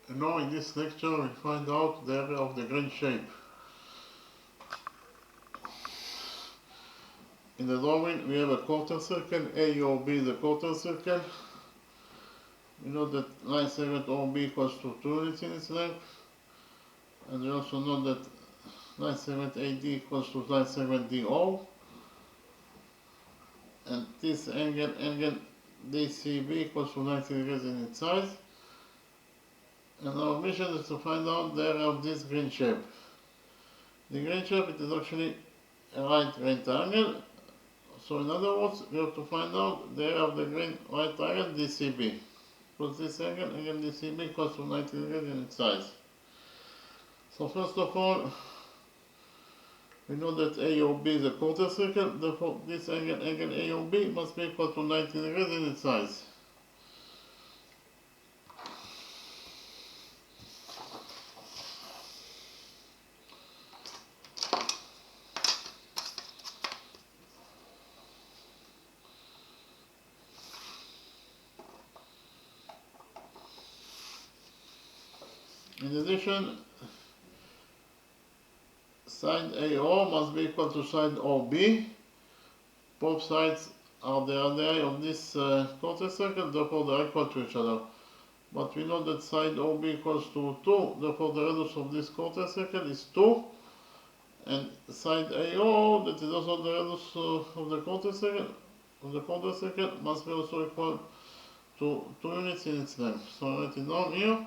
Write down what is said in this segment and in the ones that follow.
And now in this lecture we find out the area of the green shape. In the drawing we have a quarter circle, AOB is a quarter circle. We know that line segment OB equals to 2 units in its length. And we also know that line segment AD equals to line segment DO. And this angle DCB equals to 90 degrees in its size. And our mission is to find out the area of this green shape. The green shape, it is actually a right triangle. So in other words, we have to find out the area of the green right triangle DCB. Because this angle DCB equals to 90 degrees in its size. So first of all, we know that AOB is a quarter circle, therefore this angle AOB must be equal to 90 degrees in its size. In addition, side AO must be equal to side OB. Both sides are the area of this quarter circle, therefore they are equal to each other. But we know that side OB equals to 2, therefore the radius of this quarter circle is 2. And side AO, that is also the radius of the quarter circle, must be also equal to 2 units in its length. So I write it down here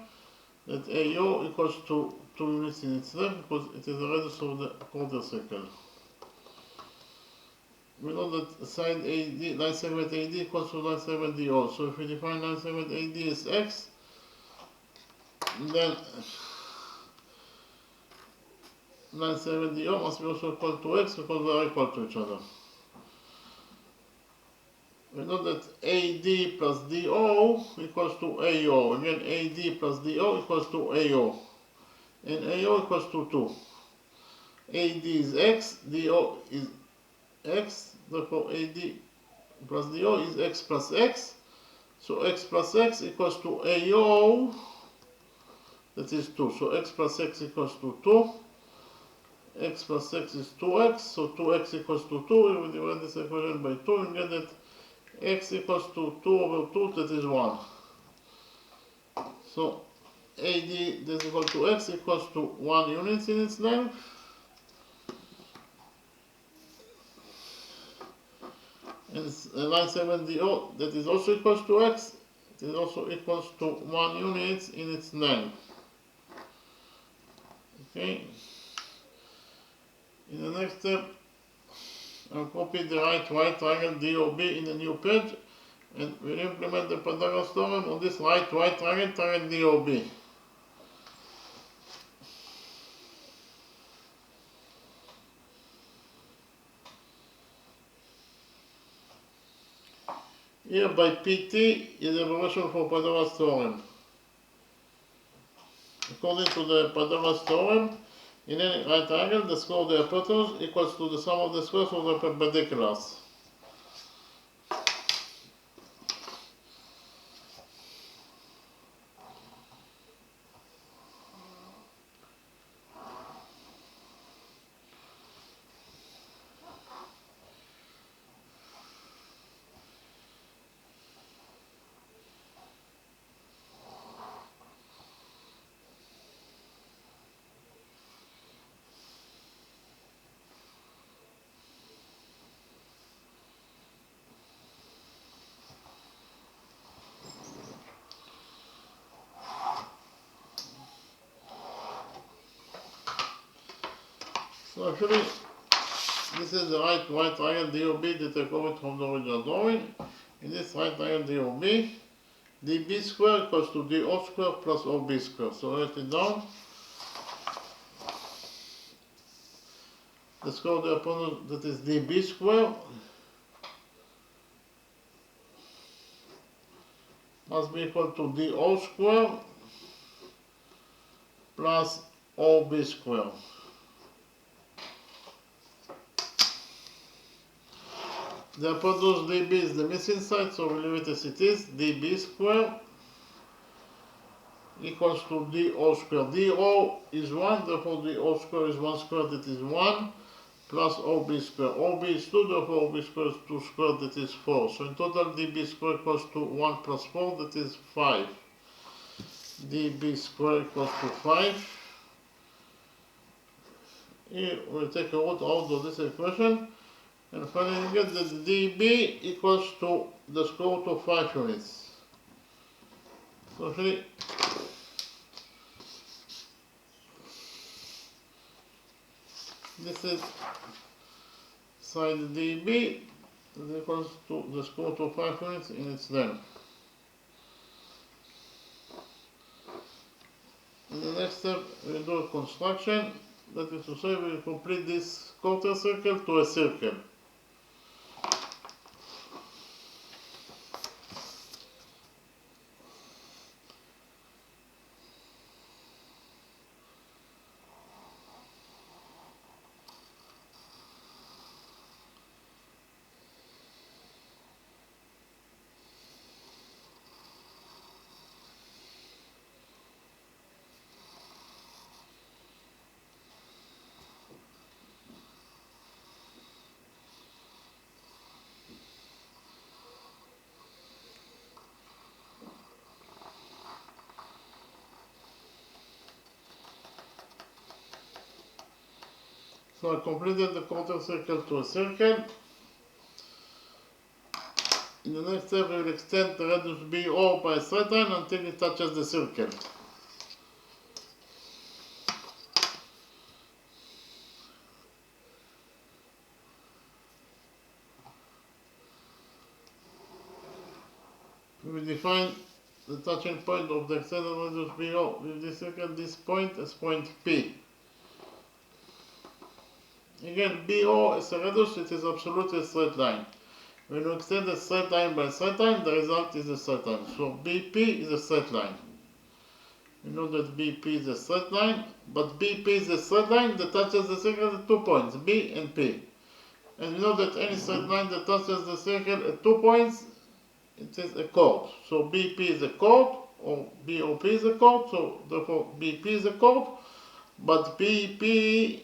that AO equals to 2 units in its length because it is the radius of the quarter circle. We know that side AD, line segment AD equals to line segment DO. So if we define line segment AD as x, then line segment DO must be also equal to x because they are equal to each other. We know that AD plus DO equals to AO. Again, AD plus DO equals to AO. And AO equals to 2. AD is x, DO is x, therefore AD plus DO is x plus x. So x plus x equals to AO, that is 2. So x plus x equals to 2. X plus x is 2x, so 2x equals to 2. We divide this equation by 2 and get that x equals to 2 over 2, that is 1. So AD is equal to x equals to 1 unit in its length. And line segment DO, that is also equals to x, it is also equals to 1 unit in its length. Okay. In the next step, I'll copy the right triangle DOB in the new page and we'll implement the Pythagoras theorem on this right triangle DOB. Here by PT is the abbreviation for Pythagoras theorem. According to the Pythagoras theorem, in any right triangle, the square of the hypotenuse equals to the sum of the squares of the perpendiculars. So actually, this is the right triangle DOB that I copied from the original drawing. In this right triangle DOB, DB square equals to DO square plus OB square. So write it down. The square of the hypotenuse, that is DB square, must be equal to DO square plus OB square. The hypotenuse DB is the missing side, so we leave it as it is. DB square equals to DO squared. DO is 1, therefore DO squared is 1 squared, that is 1, plus OB squared. OB is 2, therefore OB squared is 2 squared, that is 4. So in total DB squared equals to 1 plus 4, that is 5. DB squared equals to 5. Here we'll take a root out of this equation, and finally get that dB equals to the square root of 5 units. So actually, this is side dB is equals to the square root of 5 units in its length. In the next step, we'll do a construction. That is to say, we'll complete this quarter circle to a circle. So I completed the quarter circle to a circle. In the next step, we will extend the radius BO by a straight line until it touches the circle. We will define the touching point of the extended radius BO with this circle, this point as point P. Again, BO is a radius, it is absolutely a straight line. When you extend a straight line by a straight line, the result is a straight line. So BP is a straight line. You know that BP is a straight line, but BP is a straight line that touches the circle at 2 points, B and P. And you know that any straight line that touches the circle at 2 points, it is a chord. So BP is a chord, or BOP is a chord, so therefore BP is a chord, but BP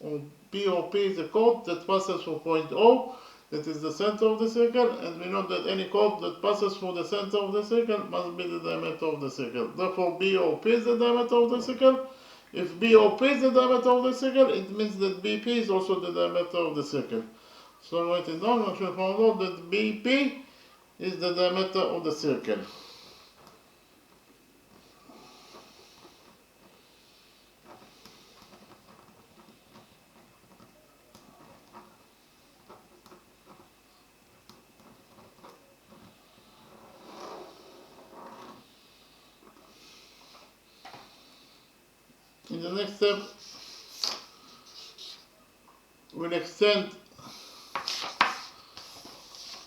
or BOP is a chord that passes through point O, that is the center of the circle, and we know that any chord that passes through the center of the circle must be the diameter of the circle. Therefore, BOP is the diameter of the circle. If BOP is the diameter of the circle, it means that BP is also the diameter of the circle. So I write it down, and we found out that BP is the diameter of the circle. In the next step, we'll extend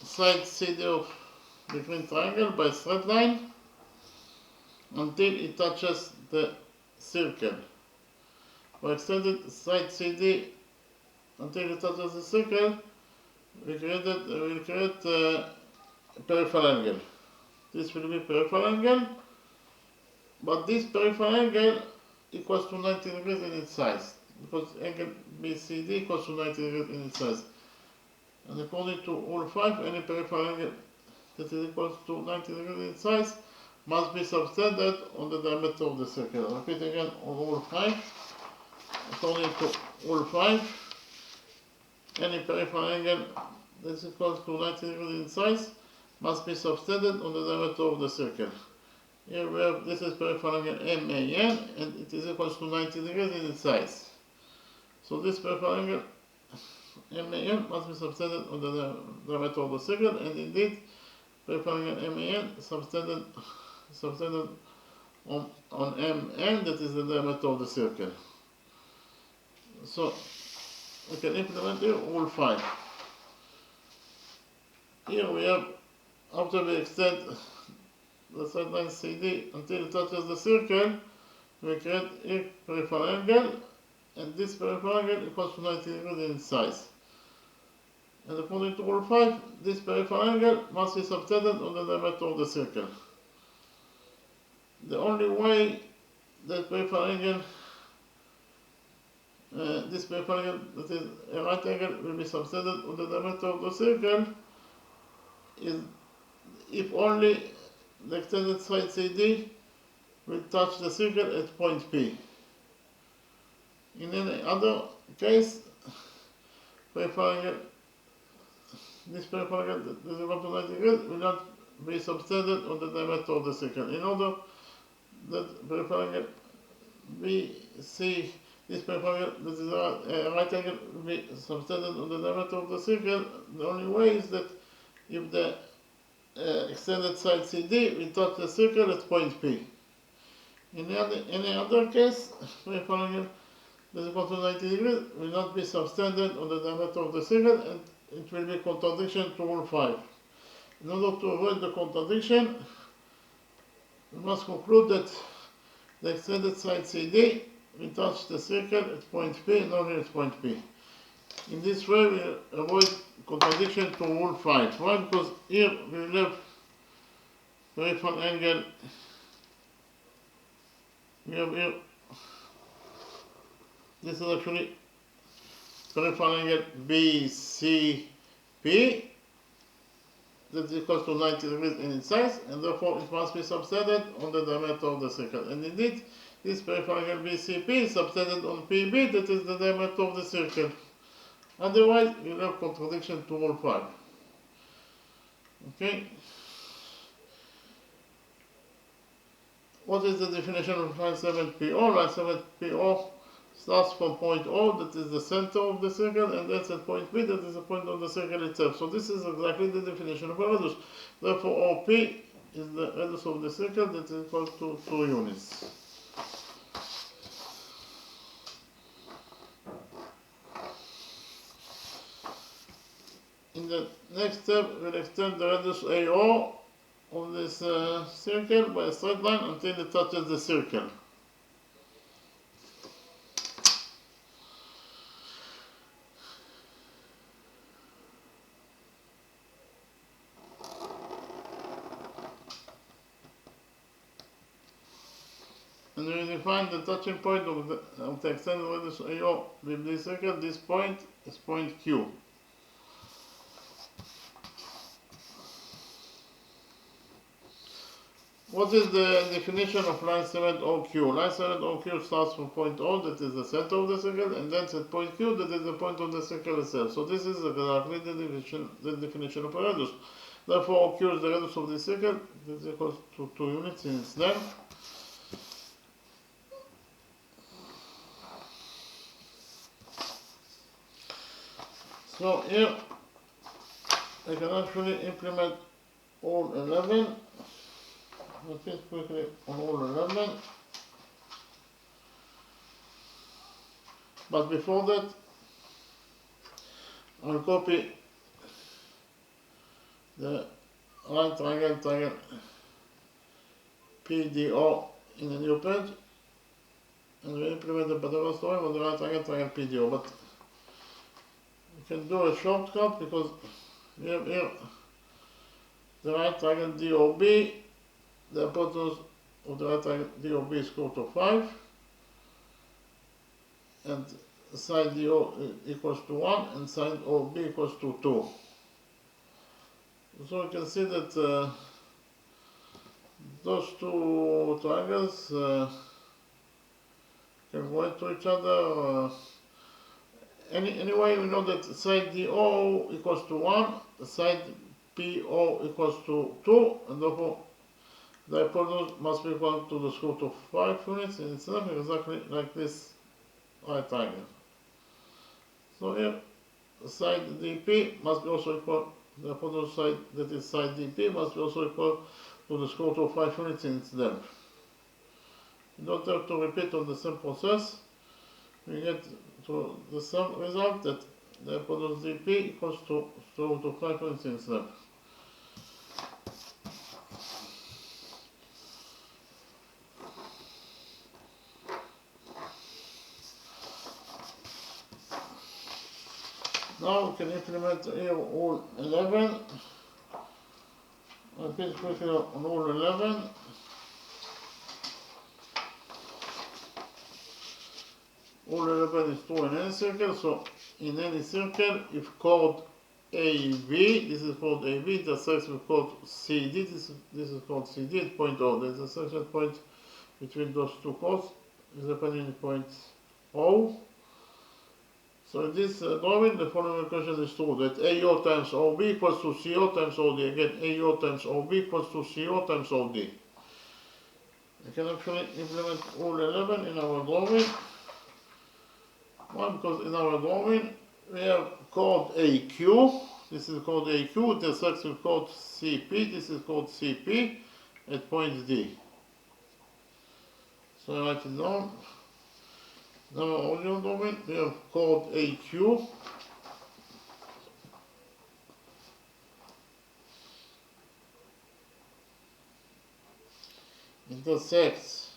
side CD of the green triangle by a straight line until it touches the circle. For extended side CD until it touches the circle, we create a peripheral angle. This will be peripheral angle, but this peripheral angle equals to 90 degrees in its size, because angle BCD equals to 90 degrees in its size. And according to rule 5, any peripheral angle that is equal to 90 degrees in its size must be subtended on the diameter of the circle. I repeat again on rule 5. According to rule 5, any peripheral angle that is equal to 90 degrees in size must be subtended on the diameter of the circle. Here we have, this is peripheral angle MAN, and it is equal to 90 degrees in its size. So this peripheral angle MAN must be subtended on the diameter of the circle, and indeed peripheral angle MAN subtended on MN, that is the diameter of the circle. So we can implement here rule 5. Here we have, after we extend the side line CD until it touches the circle, we create a peripheral angle, and this peripheral angle equals to 90 degrees in size. And according to rule 5, this peripheral angle must be subtended on the diameter of the circle. the only way that peripheral angle, this peripheral angle that is a right angle will be subtended on the diameter of the circle is if only the extended side CD will touch the circle at point P. In any other case, peripheral angle, this peripheral angle that is equal to 90 degrees will not be subtended on the diameter of the circle. In order that peripheral angle BC, this peripheral angle that is a right angle will be subtended on the diameter of the circle, the only way is that if the extended side CD will touch the circle at point P. In any other case, peripheral angle that is equal to 90 degrees will not be subtended on the diameter of the circle, and it will be contradiction to rule 5. In order to avoid the contradiction, we must conclude that the extended side CD will touch the circle at point P and only at point P. In this way, we avoid contradiction to rule 5. Why? Because here we will have peripheral angle, we have here, this is actually peripheral angle BCP that is equal to 90 degrees in its size, and therefore it must be subtended on the diameter of the circle. And indeed, this peripheral angle BCP is subtended on PB, that is the diameter of the circle. Otherwise, you have contradiction to rule 5. Okay? What is the definition of line 7PO? Line 7PO starts from point O, that is the center of the circle, and ends at point B, that is the point of the circle itself. So this is exactly the definition of a radius. Therefore, OP is the radius of the circle that is equal to 2 units. In the next step, we'll extend the radius AO of this circle by a straight line until it touches the circle. And we define the touching point of the extended radius AO with this circle. This point is point Q. What is the definition of line 7OQ? Line 7OQ starts from point O, that is the center of the circle, and then at point Q, that is the point of the circle itself. So this is exactly the definition of a radius. Therefore, OQ is the radius of the circle, that is equal to 2 units in its length. So here, I can actually implement all 11. Let's quickly on all 11. But before that, I'll copy the right triangle PDO in a new page, and we implement the Pythagoras theorem on the right triangle PDO. But we can do a shortcut because we have here the right triangle DOB. The hypotenuse of the right triangle DOB is equal to 5, and side DO equals to 1, and side OB equals to 2. So you can see that those two triangles can go into each other. Anyway, we know that side DO equals to 1, side PO equals to 2, and therefore the hypotenuse must be equal to the square root of 5 units in itself, exactly like this right triangle. So here, side DP must be also equal, the hypotenuse side that is side DP must be also equal to the square root of 5 units in its length. You don't have to repeat on the same process. We get to the same result that the hypotenuse DP equals to square root of 5 units in its length. Now we can implement here all 11. Repeat quickly on all 11. all 11 is true in any circle, so in any circle, if chord AB, this is called AB, intersects with chord CD, this is called CD at point O. There is a section point between those two chords, is happening at point O. So in this drawing, the following equation is true, that AO times OB equals to CO times OD. Again, AO times OB equals to CO times OD. We can actually implement all 11 in our drawing. Why? Because in our drawing, we have chord AQ. This is chord AQ, intersects with chord CP. This is chord CP at point D. So I write it down. Now our audio domain, we have chord AQ. Intersects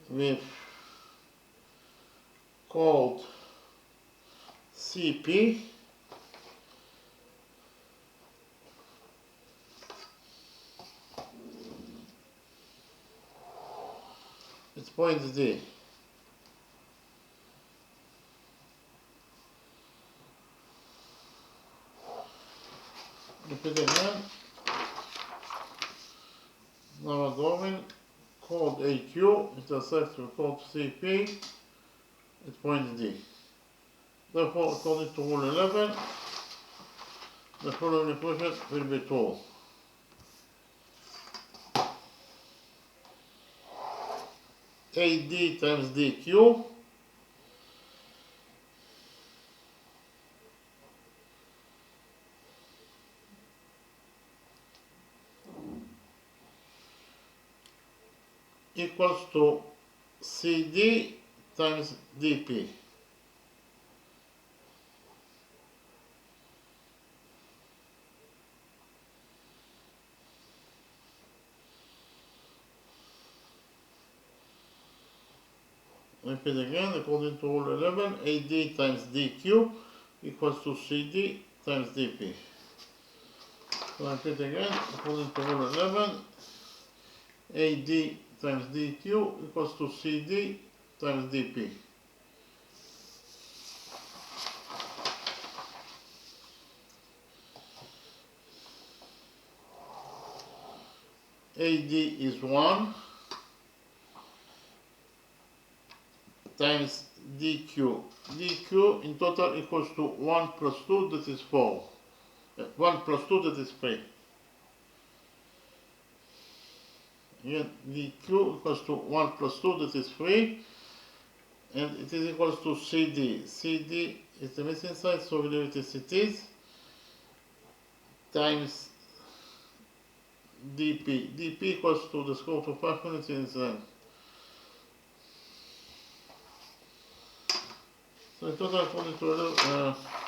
with chord CP at point D. Repeat again. Now drawing chord AQ intersects with chord CP at point D. Therefore, according to rule 11, the following equation will be true. AD times DQ equals to CD times DP. Repeat again, according to rule 11, AD times DQ equals to CD times DP. So repeat again, according to rule 11, AD times DQ equals to CD times DP. AD is 1 times DQ. DQ in total equals to 1 plus 2, that is 4. 1 plus 2, that is 3. Again, DQ equals to 1 plus 2, that is 3. And it is equals to CD. CD is the missing side, so we leave it as it is. Times DP. DP equals to the square root of 5 units in its length. So in total, according to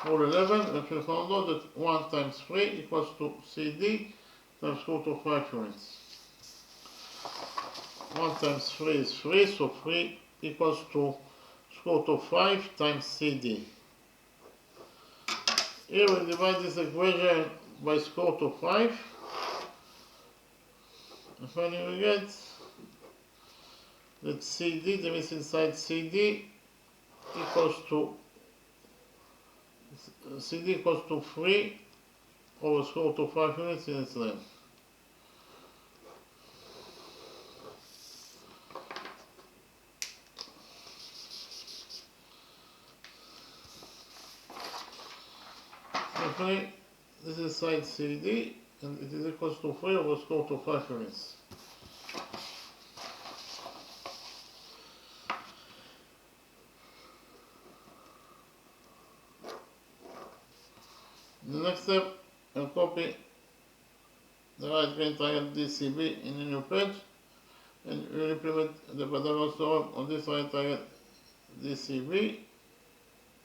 rule 11, we shall find out that 1 times 3 equals to CD times square root of 5 units. 1 times 3 is 3, so 3 equals to square root of 5 times CD. Here we divide this equation by square root of 5. And finally we get that CD, the missing side CD, equals to 3 over square root of 5 units in its length. Okay, this is side CD, and it is equals to 3 over square root of 5 units. The next step, I'll copy the right green triangle DCB in a new page, and we'll implement the Pythagoras theorem on this right triangle DCB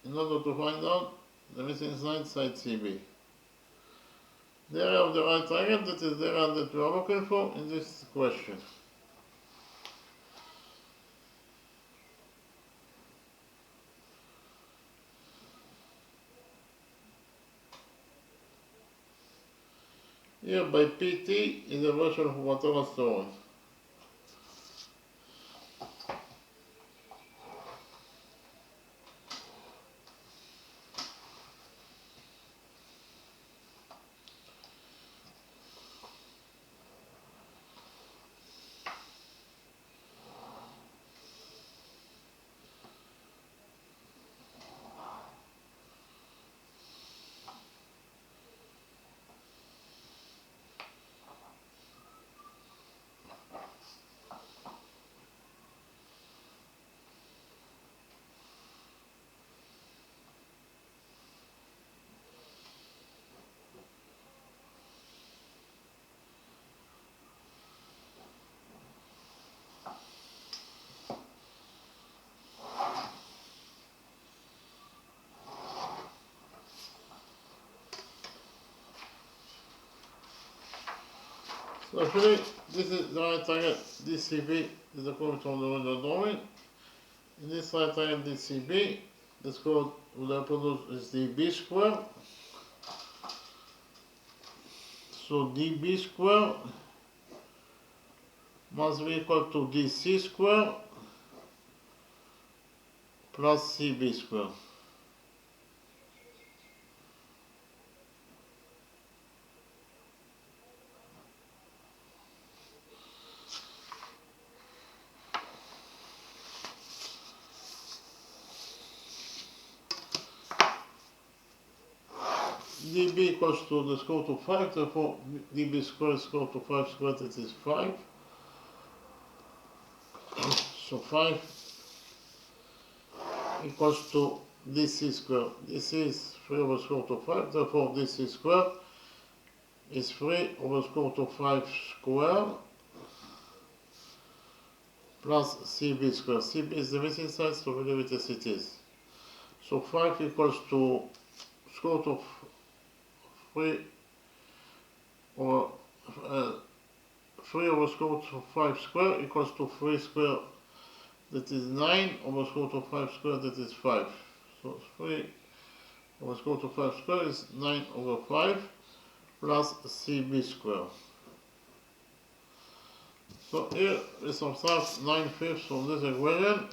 in order to find out the missing side CB. The area of the right triangle, that is the area that we are looking for in this question. Here by PT is a version of Pythagoras theorem. So actually, this is the right triangle DCB is the code from the window drawing. In this right triangle DCB, this code will reproduce is dB square. So dB square must be equal to dC square plus CB square. dB equals to the square root of 5, therefore dB squared is equal to 5 squared, it is 5. So 5 equals to dC squared. This is 3 over square root of 5, therefore dC squared is 3 over square root of 5 squared plus CB squared. CB is the missing side, so we leave it as it is. So 5 equals to square root of 3 over 3 over square root of 5 square equals to 3 square, that is 9 over square root of 5 square, that is 5. So 3 over square root of 5 square is 9 over 5 plus CB square. So here we subtract 9/5 from this equation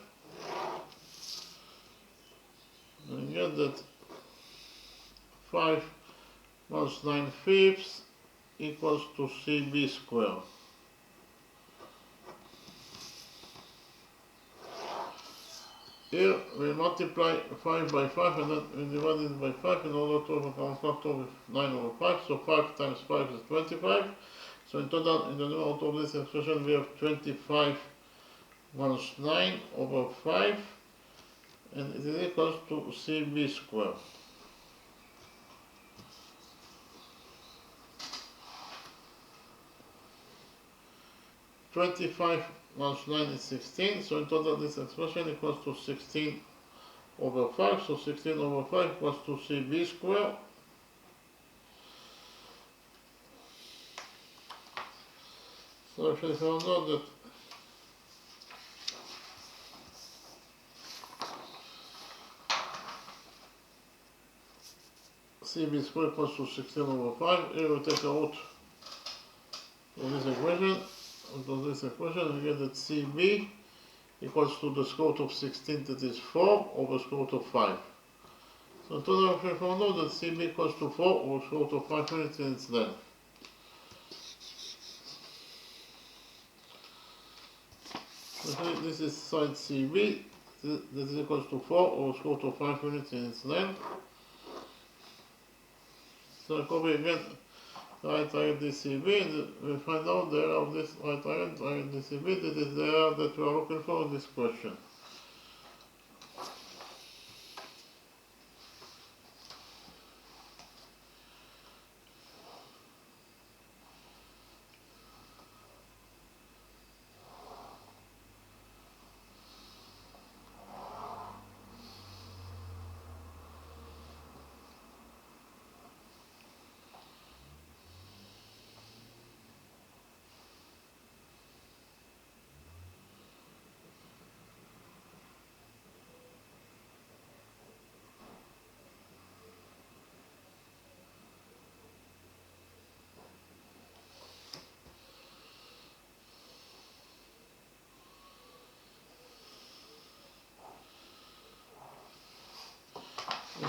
and get that 5 plus 9/5 equals to CB square. Here we multiply 5 by 5 and then we divide it by 5 in order to have a common factor with 9 over 5. So 5 times 5 is 25. So in total, in the numerator of this expression, we have 25 minus 9 over 5, and it is equals to CB square. (25 minus 9 is 16, so in total this expression equals to 16 over 5, so 16 over 5 equals to CB square. So if I found out that CB square equals to 16 over 5, here we take a root of this equation. Out of this equation, we get that CB equals to the square root of 16, that is 4 over square root of 5. So in total, we found out that CB equals to 4 over square root of 5 units in its length. So this is side CB, that is equals to 4 over square root of 5 units in its length. So I copy again right triangle DCB, and we find out the area of this right triangle DCB, that is the area that we are looking for in this question.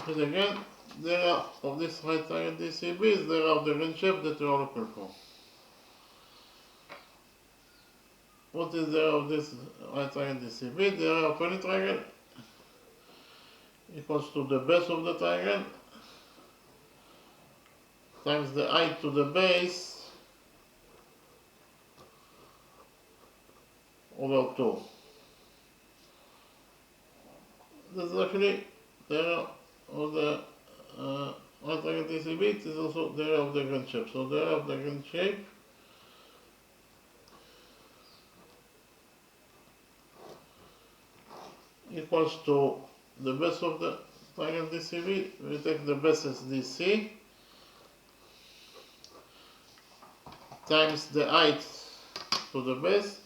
Repeat again, the area of this right triangle DCB is the area of the green shape that we are looking for. What is the area of this right triangle DCB? The area of any triangle equals to the base of the triangle times the height to the base over 2. This is actually the area of the right triangle DCB. It is also the area of the green shape. So the area of the green shape equals to the base of the triangle DCB. We take the base as DC times the height to the base.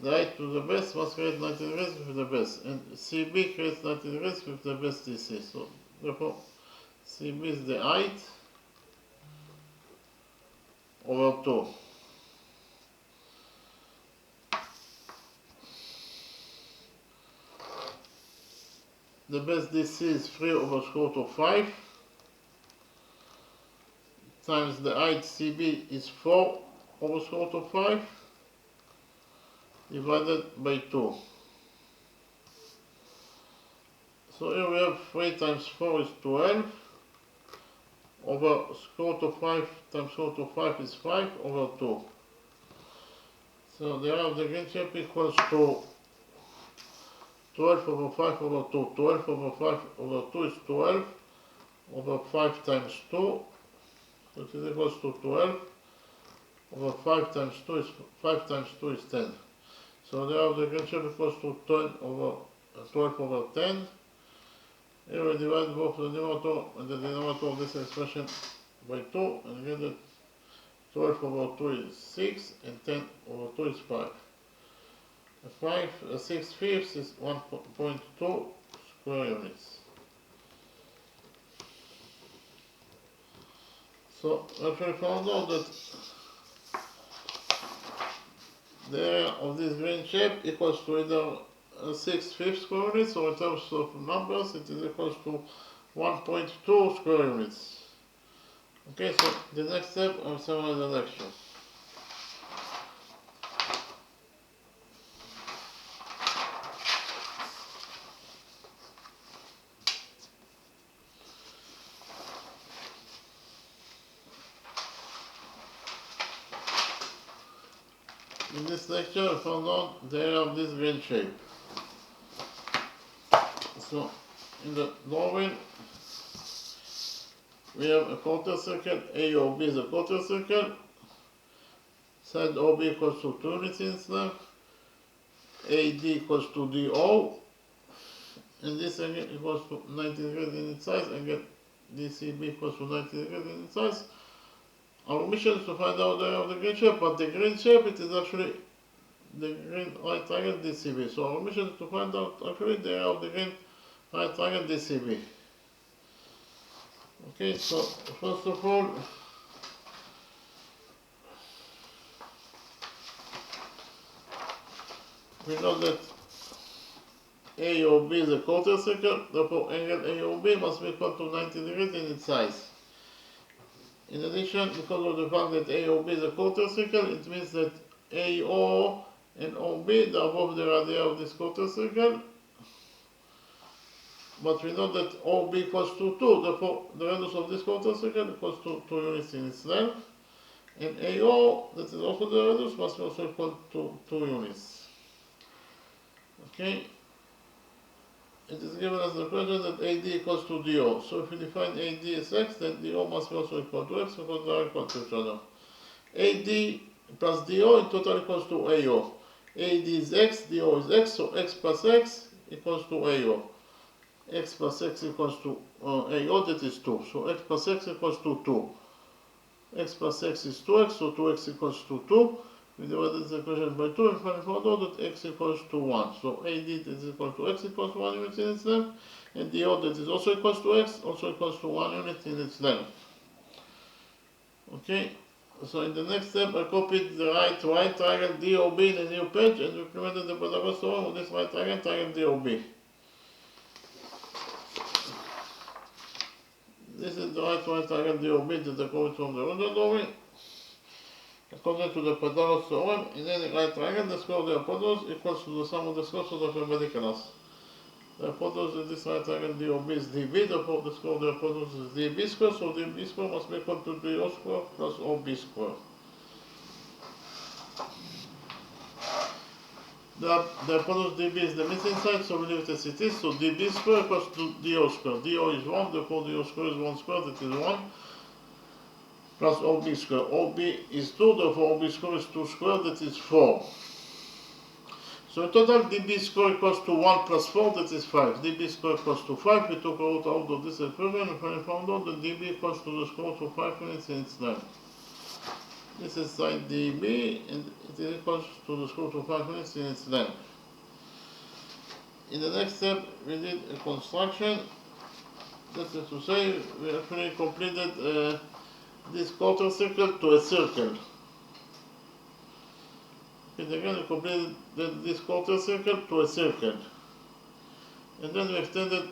The height to the base must create 90 degrees with the base, and CB creates 90 degrees with the base DC. So therefore CB is the height over 2. The base DC is 3 over square root of 5 times the height CB is 4 over square root of 5 divided by 2. So here we have 3 times 4 is 12 over square root of 5 times square root of 5 is 5 over 2. So the area of the green shape equals to 12 over 5 over 2. 12 over 5 over 2 is 12 over 5 times 2. So it is equals to 12 over 5 times 2 is 5 times 2 is 10. So the area of the green shape equals to 12 over 10. Here we divide both the numerator and the denominator of this expression by 2 and get that 12 over 2 is 6 and 10 over 2 is 5. 6 fifths is 1.2 square units. So we found out that the area of this green shape equals to either 6 fifths square units, or in terms of numbers it is equals to 1.2 square units. Okay, so the next step I'll summarize the lecture. In this lecture, I found out the area of this green shape. So, in the drawing, we have a quarter circle. AOB is a quarter circle. Side OB equals to 2 units in its length. AD equals to DO. And this again equals to 90 degrees in its size. Again, DCB equals to 90 degrees in its size. Our mission is to find out the area of the green shape, but the green shape, it is actually the green right triangle DCB. So our mission is to find out actually the area of the green right triangle DCB. Okay, so first of all, we know that AOB is a quarter circle, therefore angle AOB must be equal to 90 degrees in its size. In addition, because of the fact that AOB is a quarter circle, it means that AO and OB, they are both the radii of this quarter circle. But we know that OB equals to 2, therefore the radius of this quarter circle equals to 2 units in its length. And AO, that is also the radius, must be also equal to 2 units. Okay? It is given as the equation that AD equals to DO. So if we define AD as x, then DO must be also equal to x because they are equal to each other. AD plus DO in total equals to AO. AD is x, DO is x, so x plus x equals to AO. X plus x equals to AO, that is 2. So x plus x equals to 2. X plus x is 2x, so 2x equals to 2. We divided this equation by 2 and finally found out that x equals to 1. So AD is equal to x equals to 1 unit in its length, and DO that is also equals to x, also equals to 1 unit in its length. Okay, so in the next step I copied the right triangle DOB in a new page and implemented the Pythagoras theorem of this right triangle DOB. This is the right triangle DOB that I copied from the original drawing. According to the Pythagoras theorem, in any right triangle, the square of the hypotenuse equals to the sum of the squares of the perpendiculars. The hypotenuse of this right triangle DOB is DB, therefore the square of the hypotenuse is DB square, so DB square must be equal to DO square plus OB square. The hypotenuse DB is the missing side, so we leave it as it is, so DB square equals to DO square. DO is 1, therefore DO square is 1 square, that is 1. Plus OB square. OB is 2, therefore OB square is 2 square, that is 4. So in total, dB square equals to 1 plus 4, that is 5. dB square equals to 5. We took out of this equation and finally found out that dB equals to the square root of 5 units in its length. This is side DB, and it is equal to the square root of 5 units in its length. In the next step, we did a construction. That is to say, we actually completed this quarter circle to a circle. And again, we completed this quarter circle to a circle. And then we extended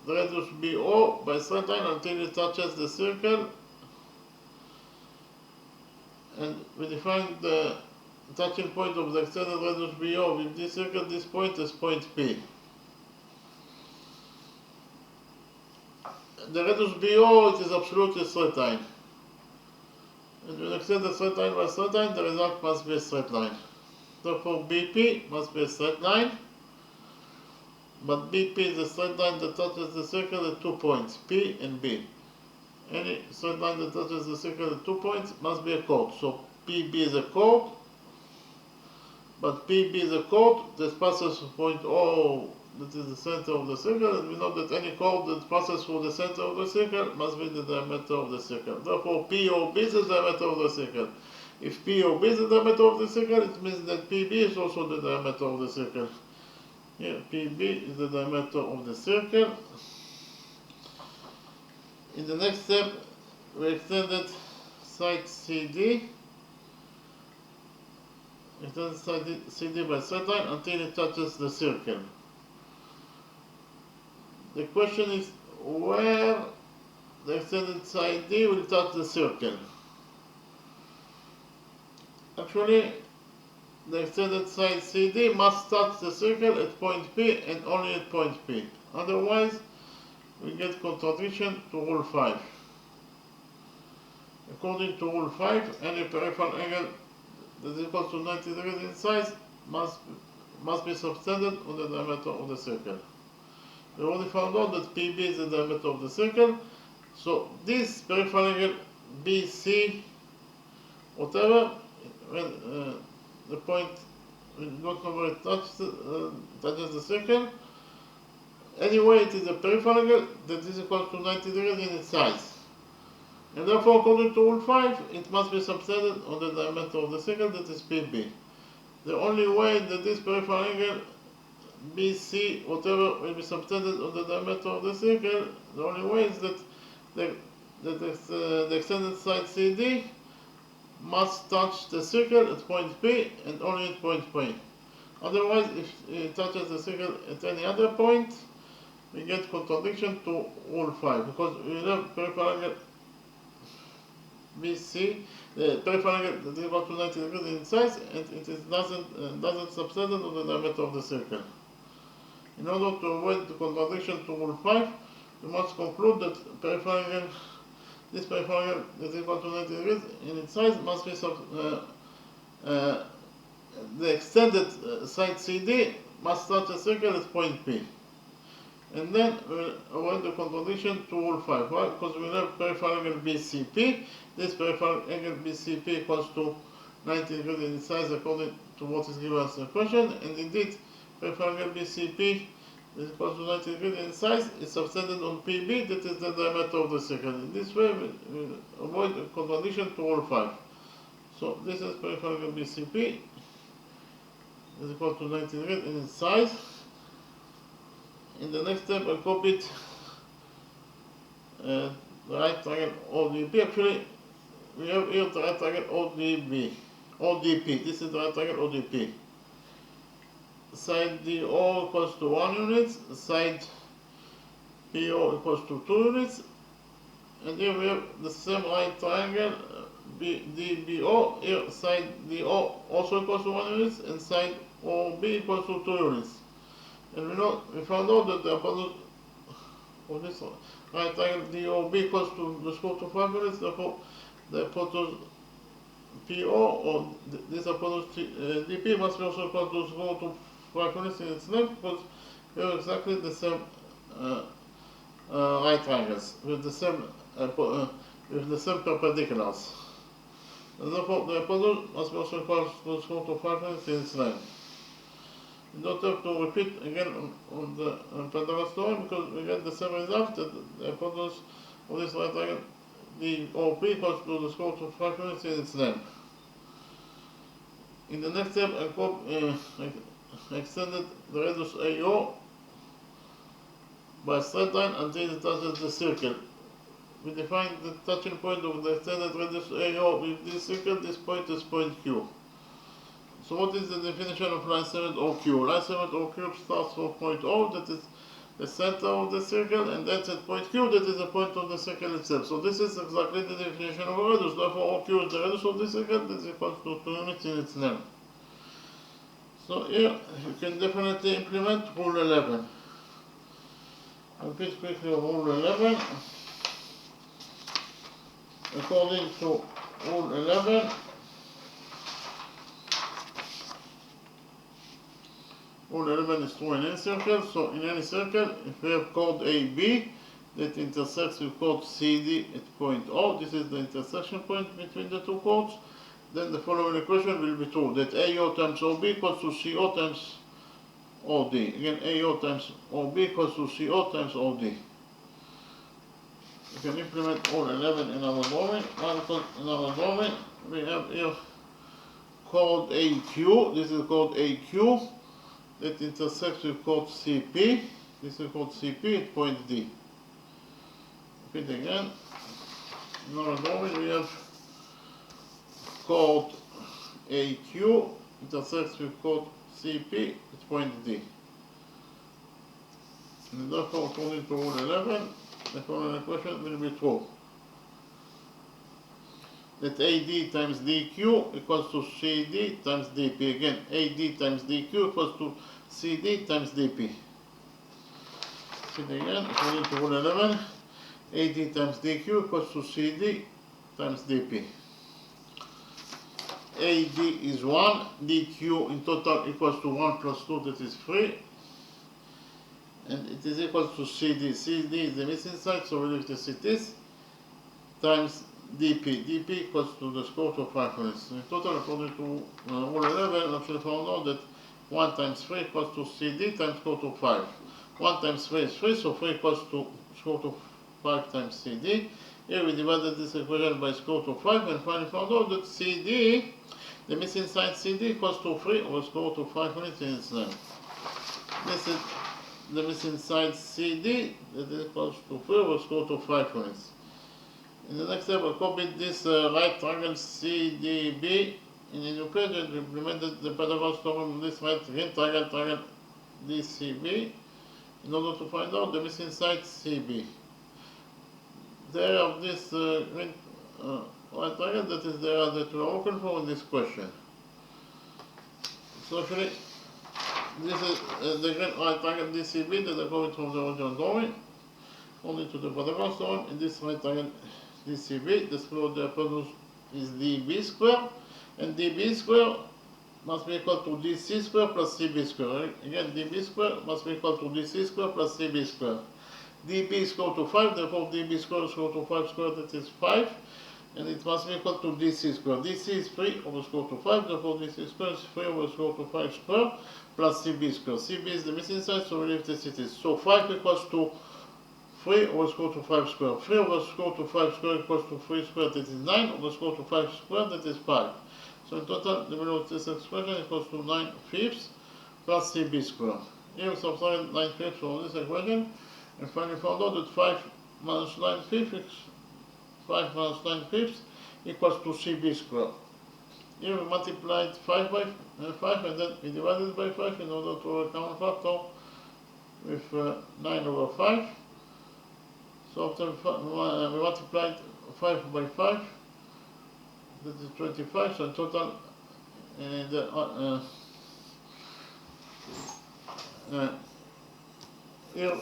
the radius BO by straight line until it touches the circle. And we defined the touching point of the extended radius BO with this circle, this point as point P. The radius BO, it is absolutely straight line. And when you extend the straight line by straight line, the result must be a straight line. Therefore, BP must be a straight line. But BP is a straight line that touches the circle at 2 points, P and B. Any straight line that touches the circle at 2 points must be a chord. So PB is a chord, but PB is a chord that passes through point O, that is the center of the circle, and we know that any chord that passes through the center of the circle must be the diameter of the circle. Therefore, POB is the diameter of the circle. If POB is the diameter of the circle, it means that PB is also the diameter of the circle. Here, PB is the diameter of the circle. In the next step, we extended side CD. Extended side CD by straight line until it touches the circle. The question is where the extended side D will touch the circle. Actually, the extended side CD must touch the circle at point P and only at point P. Otherwise, we get contradiction to rule 5. According to rule 5, any peripheral angle that is equal to 90 degrees in size must be subtended on the diameter of the circle. We already found out that PB is the diameter of the circle, so this peripheral angle BC, whatever, when the point, we don't know where it touches the circle, anyway it is a peripheral angle that is equal to 90 degrees in its size. And therefore, according to rule 5, it must be subtended on the diameter of the circle, that is PB. The only way that this peripheral angle BC, whatever, will be subtended on the diameter of the circle, the only way is that the extended side CD must touch the circle at point P and only at point P. Otherwise, if it touches the circle at any other point, we get contradiction to rule 5, because we have peripheral angle BC, the peripheral angle that is equal to 90 degrees in size, and it doesn't subtend on the diameter of the circle. In order to avoid the contradiction to rule 5, we must conclude that this peripheral angle that is equal to 90 degrees in its size must be the extended side CD must touch a circle at point P. And then we'll avoid the contradiction to rule 5. Why? Because we have peripheral angle BCP. This peripheral angle BCP equals to 90 degrees in its size according to what is given as the question. And indeed, peripheral angle BCP is equal to 90 degrees in size is subtended on PB, that is the diameter of the circle. In this way, we avoid a contradiction to rule 5. So this is peripheral angle BCP is equal to 90 degrees in its size. In the next step, I copied the right triangle ODP. Actually, we have here the right triangle ODP. This is the right triangle ODP. Side DO equals to 1 unit, side PO equals to 2 units, and here we have the same right triangle DBO. Here side DO also equals to 1 unit, and side OB equals to 2 units. And we found out that the hypotenuse of this right triangle DOB equals to the square root of 5 units. Therefore, the hypotenuse PO or this hypotenuse DP must be also equal to the square root of 5 units in its length, because we have exactly the same right triangles with the same perpendiculars. And therefore, the hypotenuse must be also equal to the square root of 5 units in its length. You don't have to repeat again on the Pythagoras theorem, because we get the same result, that the hypotenuse of this right triangle, the OP, equals to the square root of 5 units in its length. In the next step, I extended the radius AO by a straight line until it touches the circle. We define the touching point of the extended radius AO with this circle. This point is point Q. So what is the definition of line segment OQ? Line segment OQ starts from point O, that is the center of the circle, and ends at point Q, that is the point of the circle itself. So this is exactly the definition of a radius. Therefore OQ is the radius of the circle, that is equal to 2 units in its length. So here you can definitely implement rule 11. I'll repeat quickly rule 11. According to rule 11, rule 11 is true in any circle. So in any circle, if we have chord AB that intersects with chord CD at point O, this is the intersection point between the two chords, then the following equation will be true, that AO times OB equals to CO times OD. Again, AO times OB equals to CO times OD. You can implement all 11 in our drawing. In our drawing, we have here chord AQ. This is chord AQ that intersects with chord CP. This is chord CP at point D. Repeat again. In our drawing, we have chord AQ intersects with chord CP at point D. And therefore, according to rule 11, the following equation will be true. That AD times DQ equals to CD times DP. Again, AD times DQ equals to CD times DP. Repeat again, according to rule 11, AD times DQ equals to CD times DP. AD is 1, DQ in total equals to 1 plus 2, that is 3. And it is equal to CD. CD is the missing side, so we leave the CTs, times DP. DP equals to the square root of 5 units. So in total, according to rule 11, we actually found out that 1 times 3 equals to CD times square root of 5. 1 times 3 is 3, so 3 equals to square root of 5 times CD. Here we divided this equation by square root of 5 and finally found out that CD, the missing side CD, equals to 3 over square root of 5 units in its length. This is the missing side CD, that is equals to 3 over square root of 5 units. In the next step, I'll copy this right triangle CDB in a new page and implemented the Pythagoras theorem of this right triangle DCB in order to find out the missing side CB. The area of this right triangle, that is the area that we are looking for in this question. So actually, this is the green right triangle DCB that I copied from the original drawing. Only to the Pythagoras theorem, in this right triangle DCB, the square of the hypotenuse is dB square, and dB square must be equal to dC square plus CB square. Again, dB square must be equal to dC square plus CB square. dB is equal to 5, therefore dB square is equal to 5 square, that is 5, and it must be equal to dC square. dC is 3 over square root of 5, therefore dC square is 3 over square root of 5 square plus CB square. CB is the missing side, so we leave the CTs. So 5 equals to 3 over square root of 5 square. 3 over square root of 5 square equals to 3 square, that is 9, over square root of 5 square, that is 5. So in total, the value of this expression equals to 9 fifths plus CB square. Here we subtract 9 fifths from this equation, and finally found out that 5 minus 9 fifths equals to CB square. Here we multiplied 5 by 5 and then we divided by 5 in order to have a common factor with 9 over 5. So after we multiplied 5 by 5, that is 25, so in total here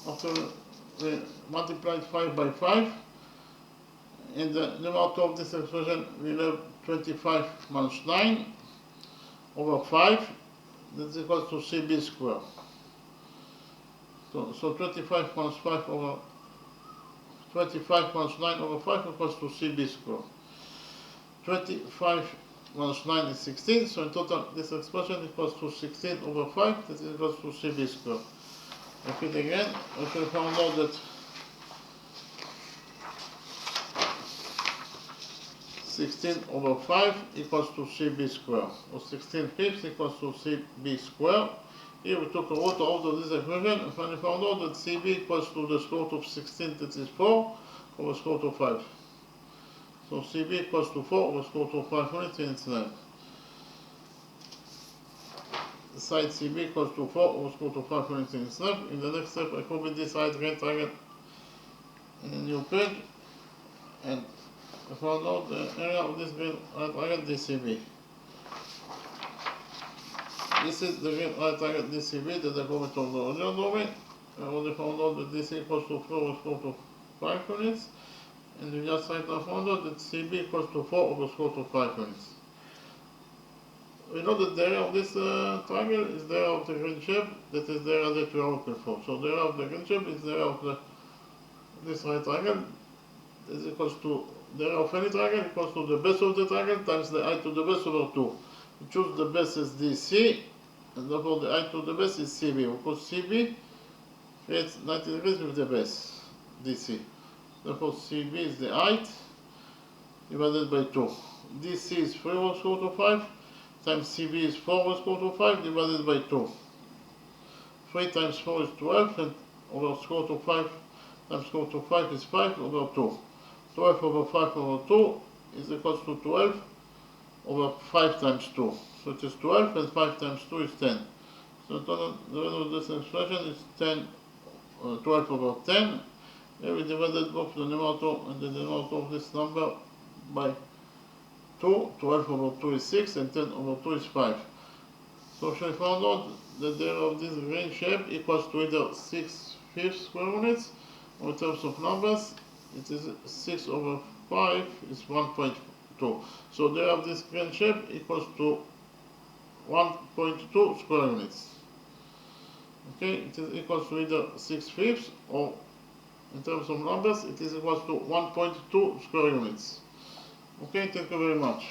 after we multiplied 5 by 5, in the numerator of this expression we have 25 minus 9 over 5, that is equal to CB square. So 25 minus 5 over 25 minus 9 over 5 equals to CB square. 25 minus 9 is 16, so in total this expression equals to 16 over 5, that is equals to CB square. Repeat again, we should found out that 16 over 5 equals to CB square, or 16 fifths equals to CB square. Here we took a root out of this equation and finally found out that CB equals to the square root of 16, that is 4, over square root of 5. So CB equals to 4 over square root of 5 units in its length. Side CB equals to 4 over square root of 5 units in its length. In the next step, I copy this right triangle in a new page, and I found out the area of this green right triangle DCB. This is the green right triangle DCB that I copied from the original drawing. I already found out that this equals to 4 over square root of 5 units, and we just right now found out that CB equals to 4 over square root of 5 units. We know that the area of this triangle is the area of the green shape, that is the area that we are looking for. So the area of the green shape is the area of this right triangle, is equals to the area of any triangle equals to the base of the triangle times the height to the base over 2. We choose the base as DC, and therefore the height to the base is CB, because CB creates 90 degrees with the base, DC. Therefore CB is the height divided by 2. DC is 3 over square root of 5, times CB is 4 over square root of 5 divided by 2. 3 times 4 is 12, and over square root of 5 times square root of 5 is 5 over 2. 12 over 5 over 2 is equals to 12 over 5 times 2. So it is 12, and 5 times 2 is 10. So the value of this expression is 12 over 10. Here we divided both the numerator and the denominator of this number by 2. 12 over 2 is 6, and 10 over 2 is 5. So we found out that the area of this green shape equals to either 6 fifths square units, or in terms of numbers, it is 6 over 5 is 1.2. So the area of this green shape equals to 1.2 square units. Okay, it is equals to either 6 fifths, or in terms of numbers, it is equals to 1.2 square units. Okay, thank you very much.